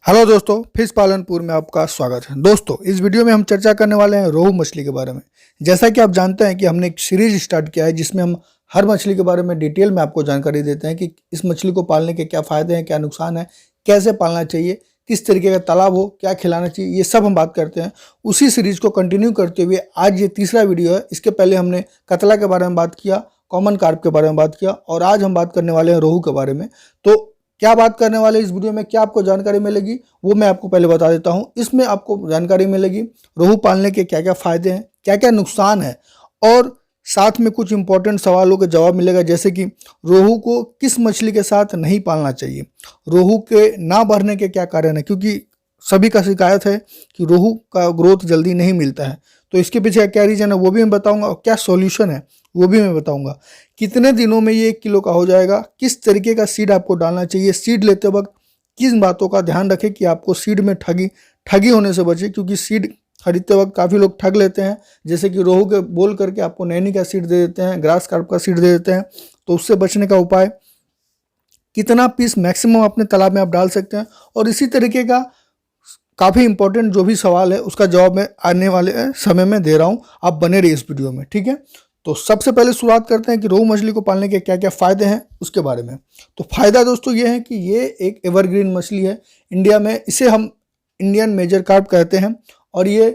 Hello दोस्तों, fish Palanpur में आपका स्वागत है। दोस्तों, इस वीडियो में हम चर्चा करने वाले हैं रोहू मछली के बारे में। जैसा कि आप जानते हैं कि हमने एक सीरीज स्टार्ट किया है जिसमें हम हर मछली के बारे में डिटेल में आपको जानकारी देते हैं कि इस मछली को पालने के क्या फ़ायदे हैं, क्या नुकसान है, कैसे पालना चाहिए, किस तरीके का तालाब हो, क्या खिलाना चाहिए, ये सब हम बात करते हैं। उसी सीरीज को कंटिन्यू करते हुए आज ये तीसरा वीडियो है। इसके पहले हमने कतला के बारे में बात किया, कॉमन कार्प के बारे में बात किया और आज हम बात करने वाले हैं रोहू के बारे में। तो क्या बात करने वाले इस वीडियो में, क्या आपको जानकारी मिलेगी वो मैं आपको पहले बता देता हूं। इसमें आपको जानकारी मिलेगी रोहू पालने के क्या क्या फ़ायदे हैं, क्या क्या नुकसान है और साथ में कुछ इंपॉर्टेंट सवालों के जवाब मिलेगा, जैसे कि रोहू को किस मछली के साथ नहीं पालना चाहिए, रोहू के ना बढ़ने के क्या कारण है, क्योंकि सभी का शिकायत है कि रोहू का ग्रोथ जल्दी नहीं मिलता है। तो इसके पीछे क्या रीज़न है वो भी मैं बताऊंगा और क्या सॉल्यूशन है वो भी मैं बताऊंगा। कितने दिनों में ये 1 किलो का हो जाएगा, किस तरीके का सीड आपको डालना चाहिए, सीड लेते वक्त किन बातों का ध्यान रखें कि आपको सीड में ठगी होने से बचे, क्योंकि सीड खरीदते वक्त काफ़ी लोग ठग लेते हैं। जैसे कि रोहू के बोल करके आपको नैनी का सीड दे देते हैं, ग्रास कार्प का सीड दे देते हैं। तो उससे बचने का उपाय, कितना पीस मैक्सिमम अपने तालाब में आप डाल सकते हैं, और इसी तरीके का काफ़ी इंपॉर्टेंट जो भी सवाल है उसका जवाब मैं आने वाले समय में दे रहा हूँ। आप बने रहिए इस वीडियो में, ठीक है। तो सबसे पहले शुरुआत करते हैं कि रोहू मछली को पालने के क्या क्या फ़ायदे हैं उसके बारे में। तो फ़ायदा दोस्तों ये है कि ये एक एवरग्रीन मछली है। इंडिया में इसे हम इंडियन मेजर कार्प कहते हैं और ये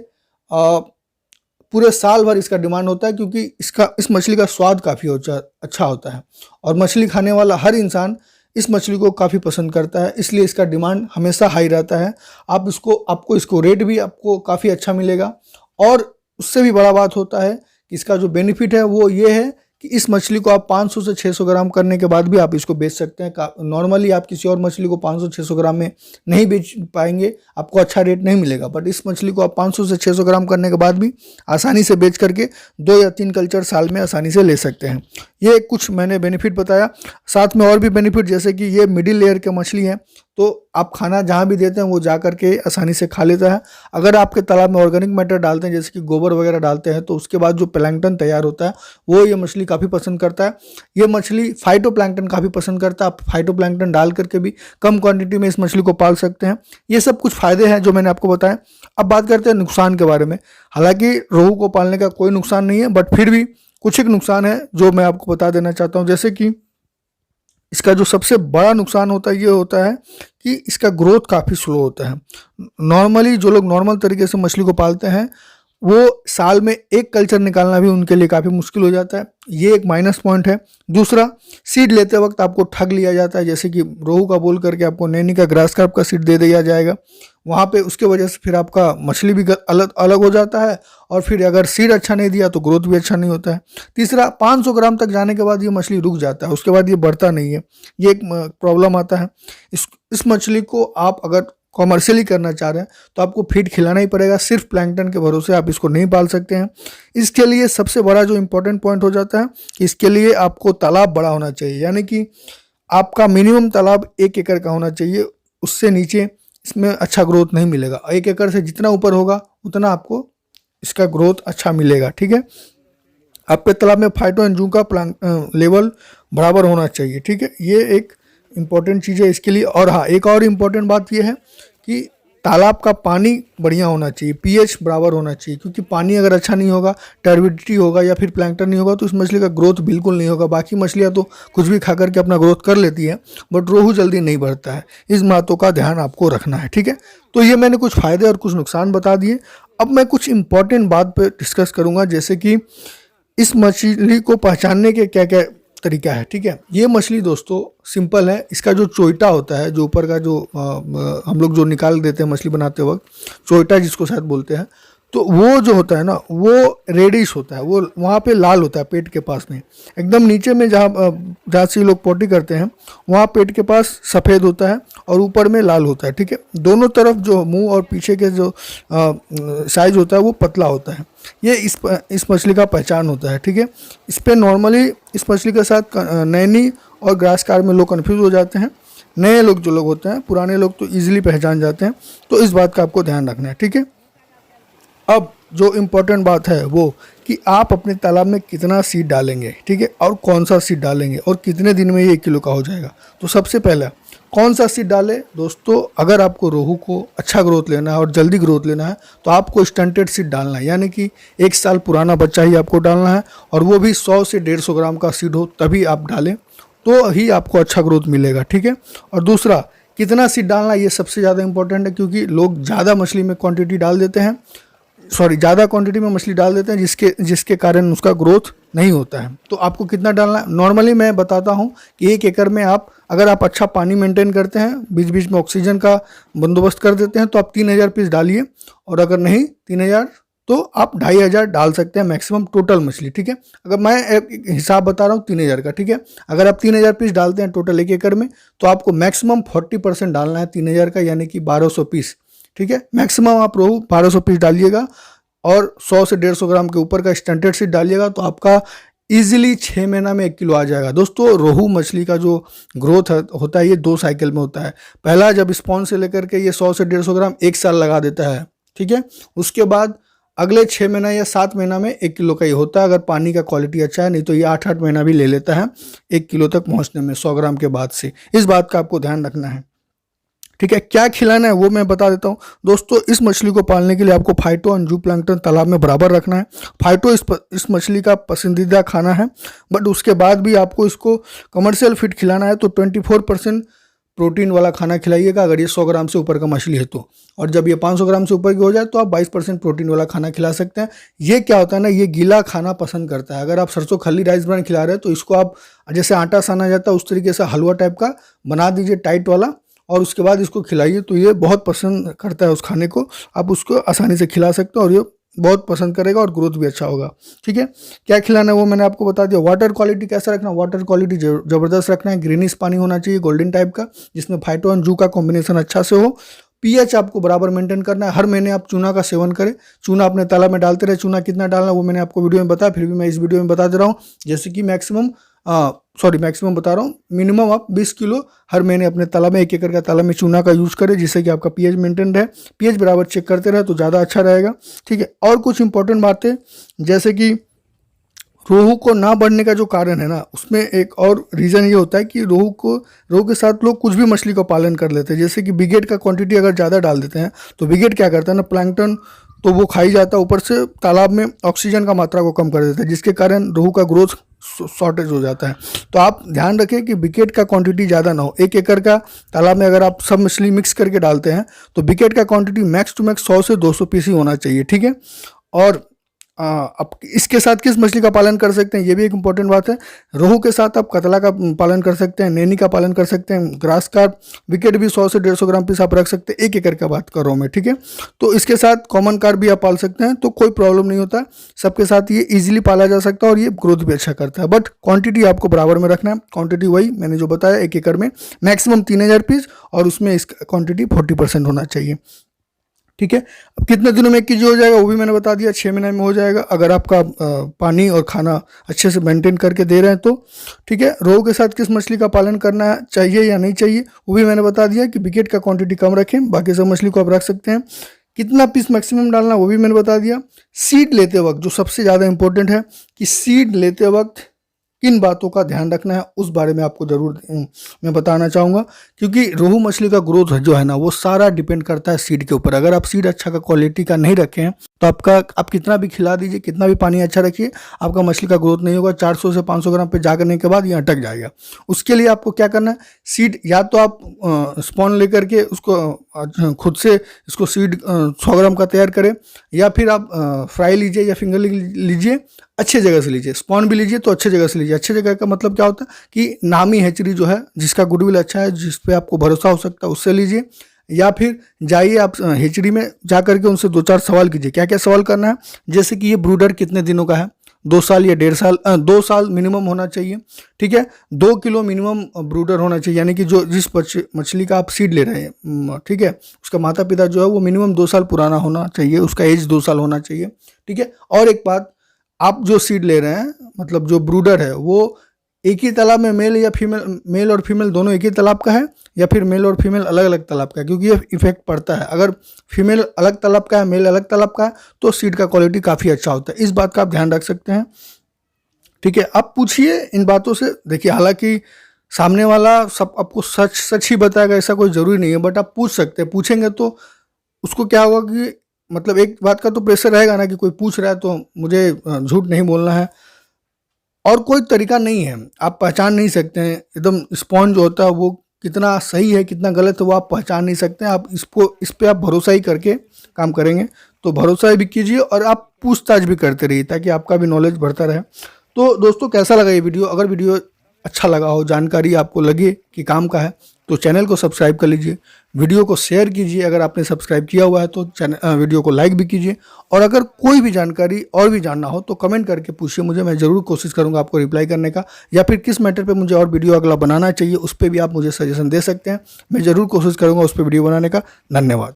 पूरे साल भर इसका डिमांड होता है, क्योंकि इस मछली का स्वाद काफ़ी अच्छा होता है और मछली खाने वाला हर इंसान इस मछली को काफ़ी पसंद करता है, इसलिए इसका डिमांड हमेशा हाई रहता है। आपको इसको रेट भी आपको काफ़ी अच्छा मिलेगा। और उससे भी बड़ा बात होता है कि इसका जो बेनिफिट है वो ये है कि इस मछली को आप 500 से 600 ग्राम करने के बाद भी आप इसको बेच सकते हैं। नॉर्मली आप किसी और मछली को 500-600 ग्राम में नहीं बेच पाएंगे, आपको अच्छा रेट नहीं मिलेगा। बट इस मछली को आप 500 से 600 ग्राम करने के बाद भी आसानी से बेच करके 2 या 3 कल्चर साल में आसानी से ले सकते हैं। ये कुछ मैंने बेनिफिट बताया। साथ में और भी बेनिफिट, जैसे कि ये मिडिल लेयर की मछली है, तो आप खाना जहाँ भी देते हैं वो जा करके आसानी से खा लेता है। अगर आपके तालाब में ऑर्गेनिक मैटर डालते हैं, जैसे कि गोबर वगैरह डालते हैं, तो उसके बाद जो प्लैंकटन तैयार होता है वो ये मछली काफ़ी पसंद करता है। ये मछली फाइटोप्लैंकटन काफ़ी पसंद करता है। आप फाइटोप्लैंकटन डाल करके भी कम क्वांटिटी में इस मछली को पाल सकते हैं। ये सब कुछ फ़ायदे हैं जो मैंने आपको बताया। अब बात करते हैं नुकसान के बारे में। हालांकि रोहू को पालने का कोई नुकसान नहीं है, बट फिर भी कुछ एक नुकसान है जो मैं आपको बता देना चाहता हूँ। जैसे कि इसका जो सबसे बड़ा नुकसान होता है ये होता है कि इसका ग्रोथ काफ़ी स्लो होता है। नॉर्मली जो लोग नॉर्मल तरीके से मछली को पालते हैं वो साल में 1 कल्चर निकालना भी उनके लिए काफ़ी मुश्किल हो जाता है। ये एक माइनस पॉइंट है। दूसरा, सीड लेते वक्त आपको ठग लिया जाता है। जैसे कि रोहू का बोल करके आपको नैनी का ग्रास कार्प का सीड दे दिया जाएगा, वहाँ पे उसके वजह से फिर आपका मछली भी अलग अलग हो जाता है, और फिर अगर सीड अच्छा नहीं दिया तो ग्रोथ भी अच्छा नहीं होता है। तीसरा, 500 ग्राम तक जाने के बाद ये मछली रुक जाता है, उसके बाद ये बढ़ता नहीं है। ये एक प्रॉब्लम आता है। इस मछली को आप अगर कॉमर्शियली करना चाह रहे हैं तो आपको फीड खिलाना ही पड़ेगा। सिर्फ प्लैंकटन के भरोसे आप इसको नहीं पाल सकते हैं। इसके लिए सबसे बड़ा जो इम्पोर्टेंट पॉइंट हो जाता है कि इसके लिए आपको तालाब बड़ा होना चाहिए, यानी कि आपका मिनिमम तालाब 1 एकड़ का होना चाहिए। उससे नीचे इसमें अच्छा ग्रोथ नहीं मिलेगा। 1 एकड़ से जितना ऊपर होगा उतना आपको इसका ग्रोथ अच्छा मिलेगा, ठीक है। आपके तालाब में फाइटो एंजू का लेवल बराबर होना चाहिए, ठीक है। ये एक इम्पॉर्टेंट चीज़ है इसके लिए। और हाँ, एक और इम्पॉर्टेंट बात यह है कि तालाब का पानी बढ़िया होना चाहिए, पीएच बराबर होना चाहिए, क्योंकि पानी अगर अच्छा नहीं होगा, टर्बिडिटी होगा या फिर प्लैंकटन नहीं होगा तो इस मछली का ग्रोथ बिल्कुल नहीं होगा। बाकी मछलियाँ तो कुछ भी खा करके अपना ग्रोथ कर लेती है, बट रोहू जल्दी नहीं बढ़ता है। इस बातों का ध्यान आपको रखना है, ठीक है। तो ये मैंने कुछ फ़ायदे और कुछ नुकसान बता दिए। अब मैं कुछ इंपॉर्टेंट बात पर डिस्कस करूँगा, जैसे कि इस मछली को पहचानने के क्या क्या तरीका है, ठीक है। ये मछली दोस्तों सिंपल है। इसका जो चोइटा होता है, जो ऊपर का जो हम लोग जो निकाल देते हैं मछली बनाते वक्त, चोइटा जिसको शायद बोलते हैं, तो वो जो होता है ना वो रेडिश होता है। वो वहाँ पे लाल होता है पेट के पास में, एकदम नीचे में जहाँ से लोग पोटी करते हैं वहाँ पेट के पास सफ़ेद होता है और ऊपर में लाल होता है, ठीक है। दोनों तरफ जो मुंह और पीछे के जो साइज होता है वो पतला होता है। ये इस मछली का पहचान होता है, ठीक है। इस पर नॉर्मली इस मछली के साथ नैनी और ग्रास कार्प में लोग कन्फ्यूज़ हो जाते हैं। नए लोग जो लोग होते हैं, पुराने लोग तो ईजिली पहचान जाते हैं। तो इस बात का आपको ध्यान रखना है, ठीक है। अब जो इम्पोर्टेंट बात है वो कि आप अपने तालाब में कितना सीड डालेंगे, ठीक है, और कौन सा सीड डालेंगे और कितने दिन में ये 1 किलो का हो जाएगा। तो सबसे पहला कौन सा सीड डालें दोस्तों? अगर आपको रोहू को अच्छा ग्रोथ लेना है और जल्दी ग्रोथ लेना है तो आपको स्टंटेड सीड डालना है, यानी कि 1 साल पुराना बच्चा ही आपको डालना है, और वो भी 100 से 150 ग्राम का सीड हो तभी आप डालें, तो ही आपको अच्छा ग्रोथ मिलेगा, ठीक है। और दूसरा, कितना सीड डालना ये सबसे ज़्यादा इंपॉर्टेंट है, क्योंकि लोग ज़्यादा मछली में क्वांटिटी डाल देते हैं, ज़्यादा क्वांटिटी में मछली डाल देते हैं, जिसके कारण उसका ग्रोथ नहीं होता है। तो आपको कितना डालना है? नॉर्मली मैं बताता हूँ कि 1 एकड़ में अगर आप अच्छा पानी मेंटेन करते हैं, बीच बीच में ऑक्सीजन का बंदोबस्त कर देते हैं, तो आप 3000 पीस डालिए, और अगर नहीं 3000 तो आप 2500 डाल सकते हैं मैक्सिमम टोटल मछली, ठीक है। अगर मैं एक हिसाब बता रहा हूँ 3000 का, ठीक है। अगर आप 3000 पीस डालते हैं टोटल 1 एकड़ में, तो आपको मैक्सिमम 40% डालना है 3000 का, यानी कि 1200 पीस, ठीक है। मैक्सिमम आप रोहू 1200 पीस डालिएगा, और 100 से 150 ग्राम के ऊपर का स्टंटेड सीड डालिएगा, तो आपका ईजिली 6 महीना में 1 किलो आ जाएगा। दोस्तों, रोहू मछली का जो ग्रोथ होता है ये 2 साइकिल में होता है। पहला, जब स्पॉन से लेकर के ये 100 से 150 ग्राम 1 साल लगा देता है, ठीक है। उसके बाद अगले 6 महीना या 7 महीना में 1 किलो का ही होता है, अगर पानी का क्वालिटी अच्छा है, नहीं तो ये 8-8 महीना भी ले लेता है 1 किलो तक पहुंचने में 100 ग्राम के बाद से। इस बात का आपको ध्यान रखना है, ठीक है। क्या खिलाना है वो मैं बता देता हूँ दोस्तों। इस मछली को पालने के लिए आपको फाइटो और जूप्लैंक्टन तालाब में बराबर रखना है। फाइटो इस मछली का पसंदीदा खाना है, बट उसके बाद भी आपको इसको कमर्शियल फीड खिलाना है तो 24% प्रोटीन वाला खाना खिलाइएगा, अगर ये 100 ग्राम से ऊपर का मछली है तो। और जब ये 500 ग्राम से ऊपर की हो जाए तो आप 22% प्रोटीन वाला खाना खिला सकते हैं। ये क्या होता है ना, ये गीला खाना पसंद करता है। अगर आप सरसों खली राइस ब्रान खिला रहे हैं तो इसको आप जैसे आटा साना जाता है उस तरीके से हलवा टाइप का बना दीजिए, टाइट वाला, और उसके बाद इसको खिलाइए, तो ये बहुत पसंद करता है उस खाने को। आप उसको आसानी से खिला सकते हो और ये बहुत पसंद करेगा और ग्रोथ भी अच्छा होगा, ठीक है। क्या खिलाना है वो मैंने आपको बता दिया। वाटर क्वालिटी कैसा रखना है? वाटर क्वालिटी ज़बरदस्त रखना है। ग्रीनिश पानी होना चाहिए, गोल्डन टाइप का, जिसमें फाइटो एंड जू का कॉम्बिनेशन अच्छा से हो। पीएच आपको बराबर मेंटेन करना है। हर महीने आप चूना का सेवन करें। चूना अपने तालाब में डालते रहे। चूना कितना डालना है वो मैंने आपको वीडियो में बताया, फिर भी मैं इस वीडियो में बता दे रहा हूँ। जैसे कि मैक्सिमम बता रहा हूँ, मिनिमम आप 20 किलो हर महीने अपने तालाब में, 1 एकड़ का तालाब में चूना का यूज़ करें, जिससे कि आपका पीएच मेंटेन रहे। पीएच बराबर चेक करते रहे तो ज़्यादा अच्छा रहेगा, ठीक है। और कुछ इंपॉर्टेंट बातें, जैसे कि रोहू को ना बढ़ने का जो कारण है ना, उसमें एक और रीज़न ये होता है कि रोहू के साथ लोग कुछ भी मछली का पालन कर लेते हैं। जैसे कि बिगेट का क्वांटिटी अगर ज़्यादा डाल देते हैं तो बिगेट क्या करता है ना, प्लैंकटन तो वो खाई जाता है, ऊपर से तालाब में ऑक्सीजन का मात्रा को कम कर देता है, जिसके कारण रोहू का ग्रोथ शॉर्टेज हो जाता है। तो आप ध्यान रखें कि बिकेट का क्वांटिटी ज़्यादा ना हो। 1 एकड़ का तालाब में अगर आप सब मछली मिक्स करके डालते हैं तो बिकेट का क्वांटिटी मैक्स टू मैक्स 100 से 200 पीस ही होना चाहिए, ठीक है। और आप इसके साथ किस मछली का पालन कर सकते हैं, ये भी एक इंपॉर्टेंट बात है। रोहू के साथ आप कतला का पालन कर सकते हैं, नैनी का पालन कर सकते हैं, ग्रास कार्प, विकेट भी 100 से 150 ग्राम पीस आप रख सकते हैं। 1 एकड़ का बात कर रहा हूँ मैं, ठीक है। तो इसके साथ कॉमन कार्प भी आप पाल सकते हैं, तो कोई प्रॉब्लम नहीं होता। सबके साथ ये इजीली पाला जा सकता है और ये ग्रोथ भी अच्छा करता है। बट क्वांटिटी आपको बराबर में रखना है। क्वांटिटी वही मैंने जो बताया, 1 एकड़ में मैक्सिमम 3000 पीस, और उसमें इसका क्वांटिटी 40% होना चाहिए, ठीक है। अब कितने दिनों में 1 केजी हो जाएगा वो भी मैंने बता दिया, 6 महीने में हो जाएगा, अगर आपका पानी और खाना अच्छे से मेंटेन करके दे रहे हैं तो, ठीक है। रोहू के साथ किस मछली का पालन करना चाहिए या नहीं चाहिए वो भी मैंने बता दिया कि बिकेट का क्वांटिटी कम रखें, बाकी सब मछली को आप रख सकते हैं। कितना पीस मैक्सिमम डालना वो भी मैंने बता दिया। सीड लेते वक्त जो सबसे ज़्यादा इंपॉर्टेंट है कि सीड लेते वक्त किन बातों का ध्यान रखना है, उस बारे में आपको ज़रूर मैं बताना चाहूँगा, क्योंकि रोहू मछली का ग्रोथ जो है ना वो सारा डिपेंड करता है सीड के ऊपर। अगर आप सीड अच्छा का क्वालिटी का नहीं रखें तो आप कितना भी खिला दीजिए, कितना भी पानी अच्छा रखिए, आपका मछली का ग्रोथ नहीं होगा। 400 से 500 ग्राम पे जा करने के बाद ये अटक जाएगा। उसके लिए आपको क्या करना है, सीड या तो आप स्पॉन लेकर के उसको खुद से इसको सीड 100 ग्राम का तैयार करें, या फिर आप फ्राई लीजिए या फिंगर लीजिए, अच्छे जगह से लीजिए। स्पॉन भी लीजिए तो अच्छे जगह से लीजिए। अच्छे जगह का मतलब क्या होता है कि नामी हैचरी जो है, जिसका गुडविल अच्छा है, जिस पे आपको भरोसा हो सकता है, उससे लीजिए। या फिर जाइए आप हैचरी में जा करके उनसे 2-4 सवाल कीजिए। क्या क्या सवाल करना है, जैसे कि ये ब्रूडर कितने दिनों का है, 2 साल या 1.5 साल, 2 साल मिनिमम होना चाहिए, ठीक है। 2 किलो मिनिमम ब्रूडर होना चाहिए, यानी कि जो जिस मछली का आप सीड ले रहे हैं, ठीक है, उसका माता पिता जो है वो मिनिमम 2 साल पुराना होना चाहिए, उसका एज 2 साल होना चाहिए, ठीक है। और एक बात, आप जो सीड ले रहे हैं, मतलब जो ब्रूडर है, वो एक ही तालाब में मेल और फीमेल दोनों एक ही तालाब का है, या फिर मेल और फीमेल अलग अलग तालाब का है, क्योंकि ये इफेक्ट पड़ता है। अगर फीमेल अलग तालाब का है, मेल अलग तालाब का है, तो सीड का क्वालिटी काफ़ी अच्छा होता है। इस बात का आप ध्यान रख सकते हैं, ठीक है। आप पूछिए इन बातों से। देखिए, हालांकि सामने वाला सब आपको सच सच ही बताएगा ऐसा कोई ज़रूरी नहीं है, बट आप पूछ सकते हैं। पूछेंगे तो उसको क्या होगा कि मतलब एक बात का तो प्रेशर रहेगा ना कि कोई पूछ रहा है तो मुझे झूठ नहीं बोलना है। और कोई तरीका नहीं है, आप पहचान नहीं सकते हैं एकदम स्पॉन्ज जो होता है वो कितना सही है कितना गलत है वो आप पहचान नहीं सकते हैं। आप इस पे आप भरोसा ही करके काम करेंगे, तो भरोसा भी कीजिए और आप पूछताछ भी करते रहिए ताकि आपका भी नॉलेज बढ़ता रहे। तो दोस्तों कैसा लगा ये वीडियो? अगर वीडियो अच्छा लगा हो, जानकारी आपको लगे कि काम का है, तो चैनल को सब्सक्राइब कर लीजिए, वीडियो को शेयर कीजिए। अगर आपने सब्सक्राइब किया हुआ है तो वीडियो को लाइक भी कीजिए। और अगर कोई भी जानकारी और भी जानना हो तो कमेंट करके पूछिए मुझे, मैं ज़रूर कोशिश करूंगा आपको रिप्लाई करने का। या फिर किस मैटर पे मुझे और वीडियो अगला बनाना चाहिए उस पर भी आप मुझे सजेशन दे सकते हैं, मैं ज़रूर कोशिश करूँगा उस पर वीडियो बनाने का। धन्यवाद।